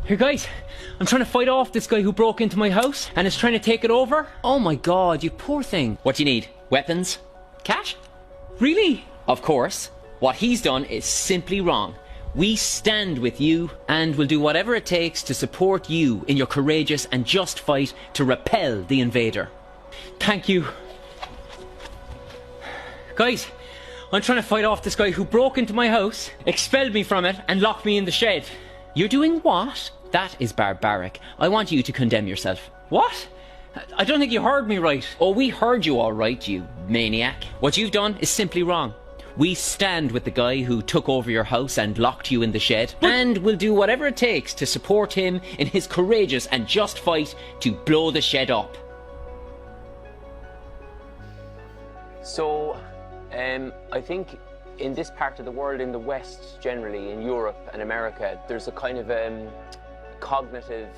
Here guys, I'm trying to fight off this guy who broke into my house and is trying to take it over. Oh my god, you poor thing. What do you need? Weapons? Cash? Really? Of course. What he's done is simply wrong. We stand with you and will do whatever it takes to support you in your courageous and just fight to repel the invader. Thank you. Guys, I'm trying to fight off this guy who broke into my house, expelled me from it and locked me in the shed. You're doing what? That is barbaric. I want you to condemn yourself. What? I don't think you heard me right. Oh, we heard you all right, you maniac. What you've done is simply wrong. We stand with the guy who took over your house and locked you in the shed, and will do whatever it takes to support him in his courageous and just fight to blow the shed up. So, I think in this part of the world, in the West generally, in Europe and America, there's a kind of cognitive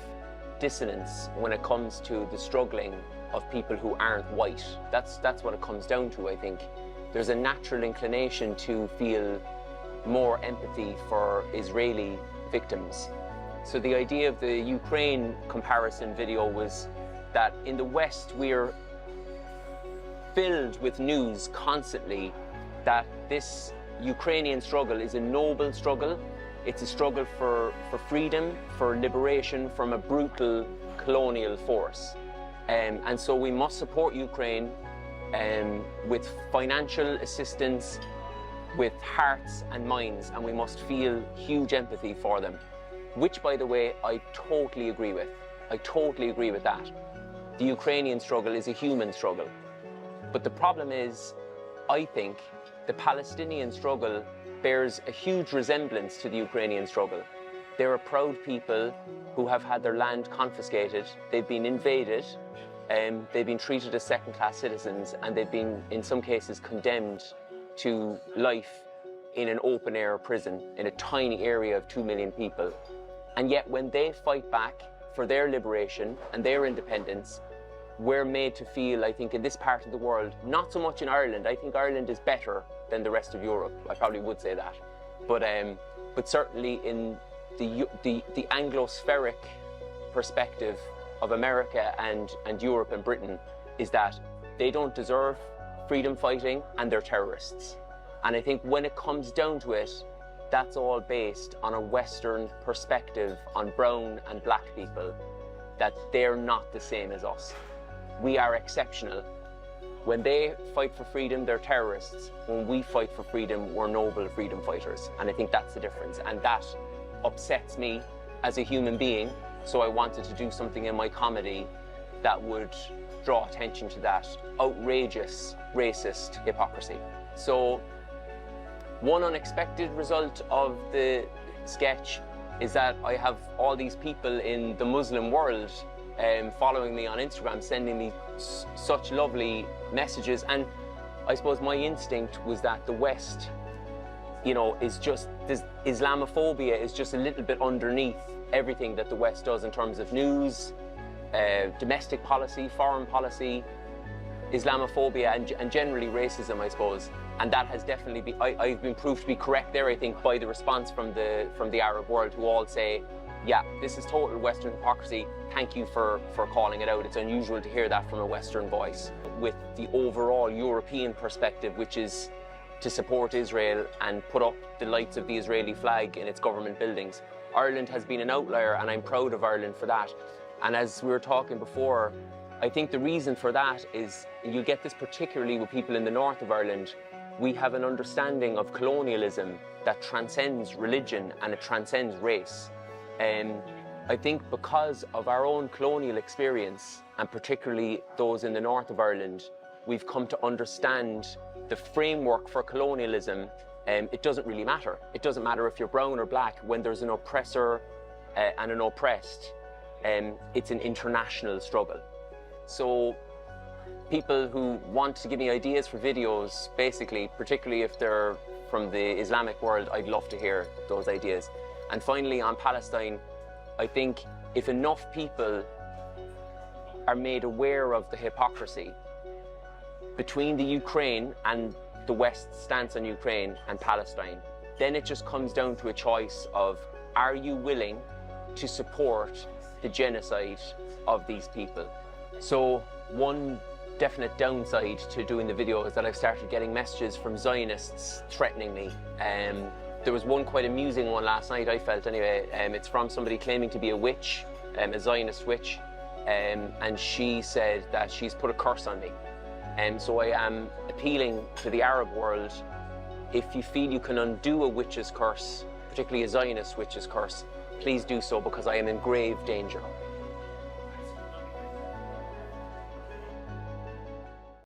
dissonance when it comes to the struggling of people who aren't white. That's what it comes down to, I think. There's a natural inclination to feel more empathy for Israeli victims. So the idea of the Ukraine comparison video was that in the West we're filled with news constantly that this Ukrainian struggle is a noble struggle. It's a struggle for freedom, for liberation from a brutal colonial force. And so we must support Ukraine with financial assistance, with hearts and minds, and we must feel huge empathy for them. Which, by the way, I totally agree with. I totally agree with that. The Ukrainian struggle is a human struggle. But the problem is, I think, the Palestinian struggle bears a huge resemblance to the Ukrainian struggle. They're a proud people who have had their land confiscated, they've been invaded, they've been treated as second-class citizens, and they've been, in some cases, condemned to life in an open-air prison in a tiny area of 2 million people. And yet when they fight back for their liberation and their independence, we're made to feel, I think, in this part of the world, not so much in Ireland. I think Ireland is better than the rest of Europe. I probably would say that. But certainly in the Anglo-spheric perspective of America and Europe and Britain is that they don't deserve freedom fighting and they're terrorists. And I think when it comes down to it, that's all based on a Western perspective on brown and black people, that they're not the same as us. We are exceptional. When they fight for freedom, they're terrorists. When we fight for freedom, we're noble freedom fighters. And I think that's the difference. And that upsets me as a human being. So I wanted to do something in my comedy that would draw attention to that outrageous, racist hypocrisy. So one unexpected result of the sketch is that I have all these people in the Muslim world following me on Instagram, sending me such lovely messages. And I suppose my instinct was that the West, you know, is just, this Islamophobia is just a little bit underneath everything that the West does in terms of news, domestic policy, foreign policy, Islamophobia, and generally racism, I suppose. And that has definitely been, I've been proved to be correct there, I think, by the response from the Arab world, who all say, yeah, this is total Western hypocrisy. Thank you for calling it out. It's unusual to hear that from a Western voice. With the overall European perspective, which is to support Israel and put up the lights of the Israeli flag in its government buildings. Ireland has been an outlier, and I'm proud of Ireland for that. And as we were talking before, I think the reason for that is, you get this particularly with people in the north of Ireland, we have an understanding of colonialism that transcends religion and it transcends race. I think because of our own colonial experience, and particularly those in the north of Ireland, we've come to understand the framework for colonialism. It doesn't really matter. It doesn't matter if you're brown or black. When there's an oppressor and an oppressed, it's an international struggle. So people who want to give me ideas for videos, basically, particularly if they're from the Islamic world, I'd love to hear those ideas. And finally, on Palestine, I think if enough people are made aware of the hypocrisy between the Ukraine and the West's stance on Ukraine and Palestine, then it just comes down to a choice of, are you willing to support the genocide of these people. So one definite downside to doing the video is that I've started getting messages from Zionists threatening me. There was one quite amusing one last night, I felt anyway. It's from somebody claiming to be a witch, a Zionist witch, and she said that she's put a curse on me. So I am appealing to the Arab world, if you feel you can undo a witch's curse, particularly a Zionist witch's curse, please do so, because I am in grave danger.